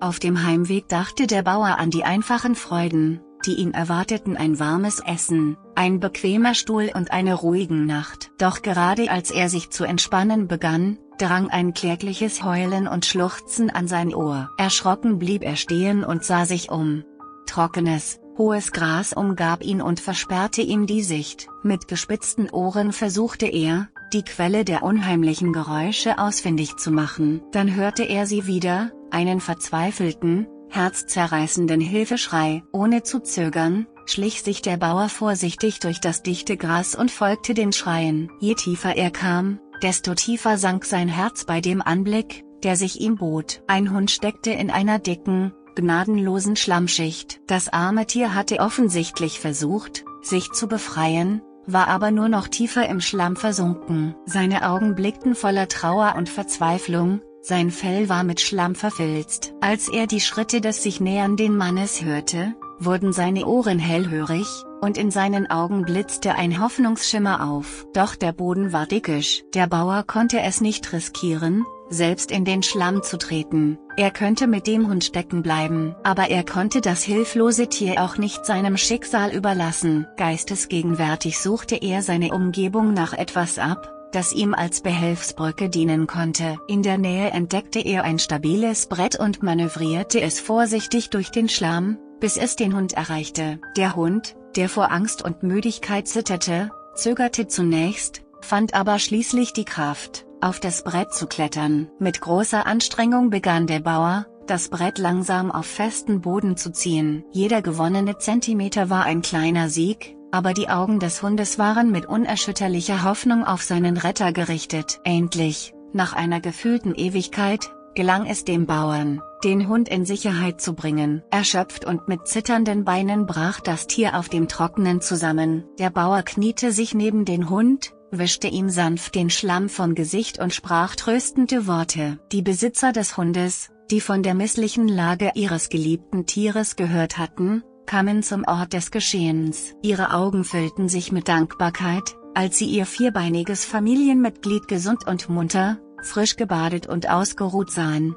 Auf dem Heimweg dachte der Bauer an die einfachen Freuden, die ihn erwarteten: ein warmes Essen, ein bequemer Stuhl und eine ruhige Nacht. Doch gerade als er sich zu entspannen begann, drang ein klägliches Heulen und Schluchzen an sein Ohr. Erschrocken blieb er stehen und sah sich um. Trockenes, hohes Gras umgab ihn und versperrte ihm die Sicht. Mit gespitzten Ohren versuchte er, die Quelle der unheimlichen Geräusche ausfindig zu machen. Dann hörte er sie wieder, einen verzweifelten, herzzerreißenden Hilfeschrei. Ohne zu zögern, schlich sich der Bauer vorsichtig durch das dichte Gras und folgte den Schreien. Je tiefer er kam, desto tiefer sank sein Herz bei dem Anblick, der sich ihm bot. Ein Hund steckte in einer dicken, gnadenlosen Schlammschicht. Das arme Tier hatte offensichtlich versucht, sich zu befreien, war aber nur noch tiefer im Schlamm versunken. Seine Augen blickten voller Trauer und Verzweiflung, sein Fell war mit Schlamm verfilzt. Als er die Schritte des sich nähernden Mannes hörte, wurden seine Ohren hellhörig, und in seinen Augen blitzte ein Hoffnungsschimmer auf. Doch der Boden war dickisch. Der Bauer konnte es nicht riskieren, selbst in den Schlamm zu treten. Er könnte mit dem Hund stecken bleiben, aber er konnte das hilflose Tier auch nicht seinem Schicksal überlassen. Geistesgegenwärtig suchte er seine Umgebung nach etwas ab, das ihm als Behelfsbrücke dienen konnte. In der Nähe entdeckte er ein stabiles Brett und manövrierte es vorsichtig durch den Schlamm, bis es den Hund erreichte. Der Hund, der vor Angst und Müdigkeit zitterte, zögerte zunächst, fand aber schließlich die Kraft, auf das Brett zu klettern. Mit großer Anstrengung begann der Bauer, das Brett langsam auf festen Boden zu ziehen. Jeder gewonnene Zentimeter war ein kleiner Sieg, aber die Augen des Hundes waren mit unerschütterlicher Hoffnung auf seinen Retter gerichtet. Endlich, nach einer gefühlten Ewigkeit, gelang es dem Bauern, den Hund in Sicherheit zu bringen. Erschöpft und mit zitternden Beinen brach das Tier auf dem Trockenen zusammen. Der Bauer kniete sich neben den Hund, wischte ihm sanft den Schlamm vom Gesicht und sprach tröstende Worte. Die Besitzer des Hundes, die von der misslichen Lage ihres geliebten Tieres gehört hatten, kamen zum Ort des Geschehens. Ihre Augen füllten sich mit Dankbarkeit, als sie ihr vierbeiniges Familienmitglied gesund und munter, frisch gebadet und ausgeruht sahen.